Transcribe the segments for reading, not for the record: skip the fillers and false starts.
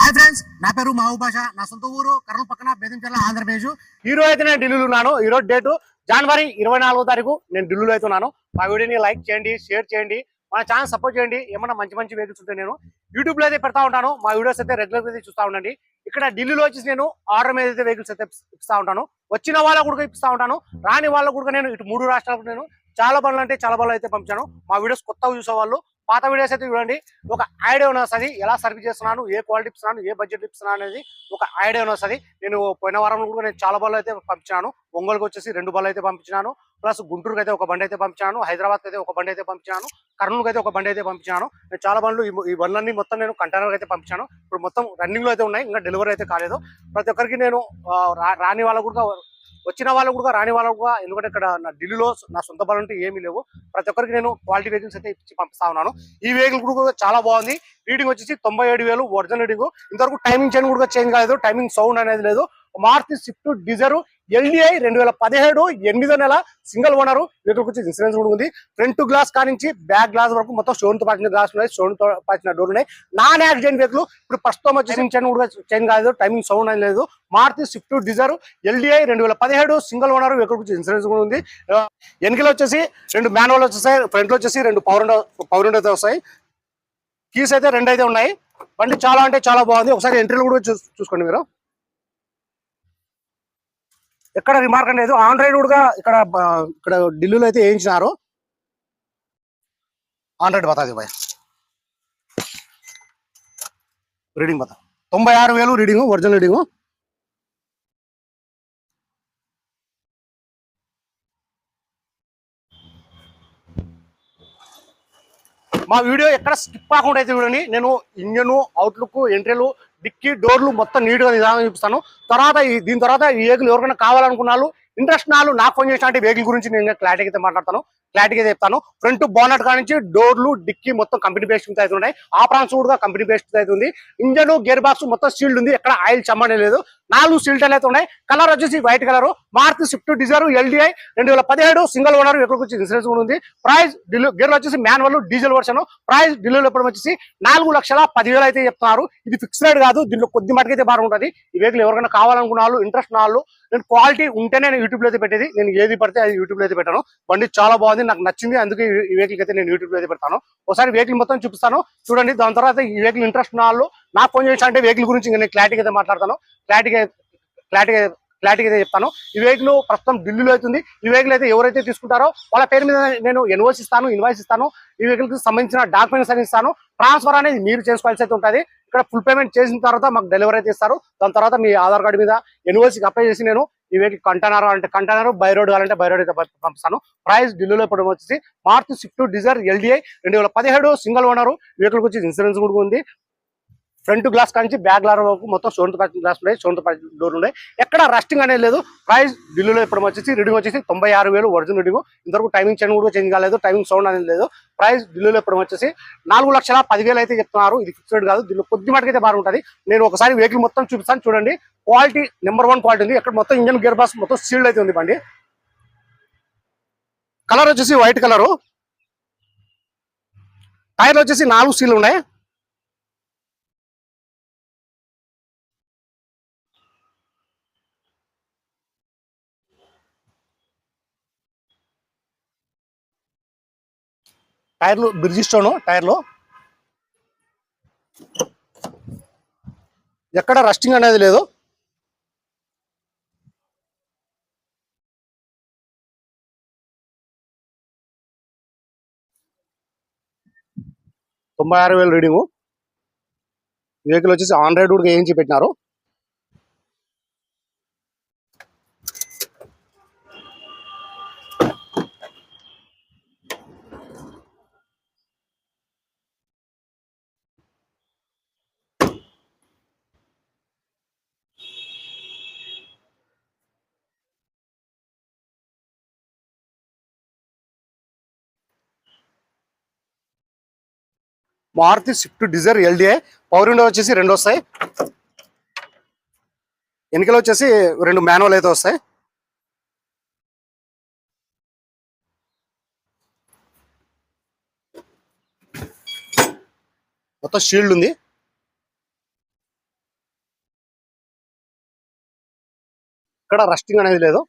Hi friends, నా పేరు మహబూబ్ బాషా. నా సొంత ఊరు కర్నూలు పక్కన బేదంచెర్ల, ఆంధ్రప్రదేశ్. ఈ రోజు అయితే నేను ఢిల్లీలో ఉన్నాను. ఈ రోజు డేటు జనవరి 24వ తారీఖు. నేను ఢిల్లీలో అయితే ఉన్నాను. మా వీడియోని లైక్ చేయండి, షేర్ చేయండి, మన ఛానల్ సపోర్ట్ చేయండి. ఏమన్నా మంచి మంచి వెహికల్స్ ఉంటే నేను యూట్యూబ్ లో అయితే పెడతా ఉంటాను. మా వీడియోస్ అయితే రెగ్యులర్ అయితే చూస్తూ ఉండండి. ఇక్కడ ఢిల్లీలో వచ్చేసి నేను ఆర్డర్ మీద అయితే వెహికల్స్ అయితే ఇస్తా ఉంటాను. వచ్చిన వాళ్ళకు కూడా ఇస్తా ఉంటాను, రాని వాళ్ళకు కూడా నేను ఇటు 3 రాష్ట్రాలకు నేను చాలా బండ్లు అంటే చాలా బండ్లు అయితే పంపించాను. మా వీడియోస్ కొత్తగా చూసేవాళ్ళు పాత వీడియోస్ అయితే చూడండి, ఒక ఐడియా వస్తుంది. ఎలా సర్వీస్ చేస్తున్నాను, ఏ క్వాలిటీ ఇస్తున్నాను, ఏ బడ్జెట్ ఇస్తున్నాను అనేది ఒక ఐడియా వస్తుంది. నేను పోయిన వారంలో కూడా నేను చాలా బండ్లు అయితే పంపించాను. ఒంగోలుకి వచ్చేసి 2 బండ్లు అయితే పంపించాను. ప్లస్ గుంటూరుకి అయితే ఒక బండి అయితే పంపించాను. హైదరాబాద్కి అయితే ఒక బండి అయితే పంపించాను. కర్నూలుకి అయితే ఒక బండి అయితే పంపించాను. నేను చాలా బండ్లు ఈ బండ్లన్నీ మొత్తం నేను కంటైనర్ అయితే పంపించాను. ఇప్పుడు మొత్తం రన్నింగ్ లో అయితే ఉన్నాయి, ఇంకా డెలివరీ అయితే కాలేదు. ప్రతి ఒక్కరికి నేను రాని వాళ్ళకు కూడా, వచ్చిన వాళ్ళకు కూడా, రాని వాళ్ళకు కూడా, ఎందుకంటే ఇక్కడ నా ఢిల్లీలో నా సొంత బండ్లు అంటే ఏమీ లేవు. ప్రతి ఒక్కరికి నేను క్వాలిటీ వెహికల్స్ అయితే ఇచ్చి పంపిస్తా ఉన్నాను. ఈ వెహికల్ కూడా చాలా బాగుంది. రీడింగ్ వచ్చేసి 97,000 ఒరిజినల్ రీడింగ్. ఇంతవరకు టైమింగ్ చైన్ కూడా చేంజ్ కాలేదు, టైమింగ్ సౌండ్ అనేది లేదు. మారుతి స్విఫ్ట్ డిజైర్ LDI 2017 8వ నెల సింగిల్ ఓనర్. వెహికల్ వచ్చి ఇన్సూరెన్స్ కూడా ఉంది. ఫ్రంట్ గ్లాస్ కానించి బ్యాక్ గ్లాస్ వరకు మొత్తం స్టోన్ తో పాటిన గ్లాస్ ఉన్నాయి, స్టోన్ తో పాటిన డోర్ ఉన్నాయి. Non accident vehicle. ఇప్పుడు ప్రస్తుతం వచ్చేసి చైన్ కూడా చేంజ్ కాలేదు, టైమింగ్ సౌండ్ అనేది లేదు. Maruti Swift Dzire LDI 2017 single owner. Vehicle వచ్చి ఇన్సూరెన్స్ కూడా ఉంది. వెనకలో వచ్చేసి 2 మాన్యువల్ వచ్చేసాయి, ఫ్రంట్ లో వచ్చేసి 2 పవర్ విండో అయితే వస్తాయి. కీస్ అయితే 2 అయితే ఉన్నాయి. బండి చాలా అంటే చాలా బాగుంది. ఒకసారి ఎంట్రీలు కూడా చూసుకోండి మీరు. ఎక్కడ రిమార్క్ అనేది ఆండ్రాయిడ్ కూడా ఇక్కడ ఢిల్లీలో అయితే వేయించినారు. ఆండ్రాయిడ్ బతా భాయ్, రీడింగ్ బతా 96,000 రీడింగ్, ఒరిజినల్ రీడింగ్. మా వీడియో ఎక్కడ స్కిప్ కాకుండా అయితే చూడండి. నేను ఇంజన్, అవుట్లుక్, ఎంట్రీలు, డిక్కీ, డోర్లు మొత్తం నీట్ గా నిదానం చూపిస్తాను. దీని తర్వాత ఈ వెహికల్ ఎవరికైనా కావాలనుకున్నాను, ఇంట్రెస్ట్ నాలు నాకు ఫోన్ చేసిన వెహికల్ గురించి నేను క్లారిటీగా అయితే మాట్లాడతాను, క్లారిటీగా చెప్తాను. ఫ్రంట్ బోనట్ కానించి డోర్లు, డిక్కీ మొత్తం కంపెనీ బేస్డ్ అయితే ఉన్నాయి. ఆప్రాన్స్ కూడా కంపెనీ బేస్డ్ అయితే ఉంది. ఇంజన్, గేర్ బాక్స్ మొత్తం సీల్డ్ ఉంది, ఎక్కడ ఆయిల్ చమ్మనే లేదు. 4 సీల్ టైర్లు అయితే ఉన్నాయి. కలర్ వచ్చేసి white colour. Maruti Swift Dzire LDI 2017 single owner. Vehicle వచ్చి ఇన్సూరెన్స్ కూడా ఉంది. ప్రైస్ గేర్ వచ్చేసి మాన్యువల్ డీజిల్ వర్షన్. ప్రైస్ ఢిల్లీలో ఎప్పుడు వచ్చేసి 4,10,000 అయితే చెప్తున్నారు. ఇది ఫిక్స్ రేట్ కాదు, దీనిలో కొద్ది మటుకైతే బాగుంటుంది. ఈ వెహికల్ ఎవరికైనా కావాలనుకున్నారు, ఇంట్రెస్ట్ నాళ్ళు, నేను క్వాలిటీ ఉంటేనే నేను యూట్యూబ్ లో అయితే పెట్టేది. నేను ఏది పడితే అది యూట్యూబ్ లో అయితే పెట్టాను. బండి చాలా బాగుంది, నాకు నచ్చింది, అందుకే ఈ వెహికల్ అయితే నేను యూట్యూబ్ లో అయితే పెడతాను. ఒకసారి వెహికల్ మొత్తం చూపిస్తాను చూడండి. దాని తర్వాత ఈ వెహికల్ ఇంట్రెస్ట్ నాళ్ళు నాకు ఫోన్ చేసి అంటే వెహికల్ గురించి నేను క్లారిటీగా అయితే మాట్లాడతాను, క్లారిటీగా అయితే చెప్తాను. ఈ వెహికల్ ప్రస్తుతం ఢిల్లీలో అవుతుంది. ఈ వెహికల్ అయితే ఎవరైతే తీసుకుంటారో వాళ్ళ పేరు మీద నేను ఇన్వాయిస్ ఇస్తాను. ఈ వెహికల్ కి సంబంధించిన డాక్యుమెంట్స్ అని ఇస్తాను. ట్రాన్స్ఫర్ అనేది మీరు చేసుకోవాల్సి అయితే ఉంటుంది. ఇక్కడ ఫుల్ పేమెంట్ చేసిన తర్వాత మాకు డెలివరీ అయితే ఇస్తారు. దాని తర్వాత మీ ఆధార్ కార్డు మీద ఇన్వాయిస్కి అప్లై చేసి నేను ఈ వెహికల్ కంటైనర్ బై రోడ్ కావాలంటే బై రోడ్ అయితే పంపిస్తాను. ప్రైస్ ఢిల్లీలో ఇప్పుడు వచ్చేసి Maruti Swift Dzire LDI 2017 single owner. Vehicle వచ్చి ఇన్సూరెన్స్ కూడా ఉంది. ఫ్రంట్ గ్లాస్ కానించి బ్యాక్ గ్లాస్ వరకు మొత్తం స్టోన్ తో పాటిన గ్లాస్ ఉన్నాయి, స్టోన్ తో పాటిన డోర్ ఉన్నాయి. ఎక్కడ రస్టింగ్ అనేది లేదు. ప్రైస్ ఢిల్లీలో ఇప్పుడు వచ్చేసి రీడింగ్ వచ్చేసి 96,000 ఒరిజినల్ రీడింగ్. ఇంతవరకు టైమింగ్ చైన్ కూడా చేంజ్ కాలేదు, టైమింగ్ సౌండ్ అనేది లేదు. ప్రైస్ ఢిల్లీలో ఇప్పుడు వచ్చేసి 4,10,000 అయితే చెప్తున్నారు. ఇది ఫిక్స్డ్ కాదు, దీనిలో కొద్ది మటుకైతే బాగుంటుంది. నేను ఒకసారి వెహికల్ మొత్తం చూపిస్తాను చూడండి. క్వాలిటీ నెంబర్ 1 క్వాలిటీ ఉంది. ఎక్కడ మొత్తం ఇంజన్, గేర్ బాక్స్ మొత్తం సీల్డ్ అయితే ఉంది బండి. కలర్ వచ్చేసి వైట్ కలరు. టైర్లు వచ్చేసి 4 సీల్ ఉన్నాయి. టైర్లు బ్రిడ్జిస్టోన్ టైర్లు, ఎక్కడ రస్టింగ్ అనేది లేదు. $96,000 రీడింగు. వెహికల్ వచ్చేసి ఆండ్రాయిడ్ కూడా వేయించి పెట్టినారు. Maruti Swift Dzire LDI power window వచ్చేసి 2 వస్తాయి. వెనకలో వచ్చేసి 2 మాన్యువల్ అయితే వస్తాయి. మొత్తం షీల్డ్ ఉంది. ఇక్కడ రస్టింగ్ అనేది లేదు.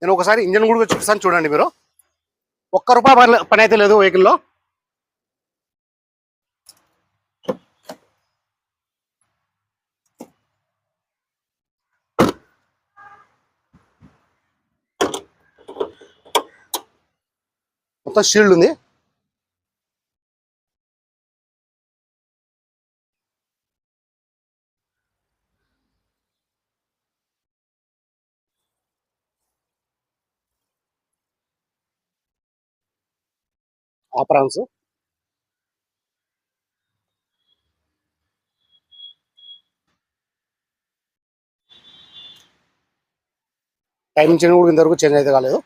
నేను ఒకసారి ఇంజన్ కూడా చూపిస్తాను చూడండి మీరు. ₹1 పని అయితే లేదు వెహికల్లో. మొత్తం షీల్డ్ ఉంది. ఆపరాన్స్ టైమింగ్ చేంజ్ కూడా ఇంతవరకు చేంజ్ అయితే కాలేదు.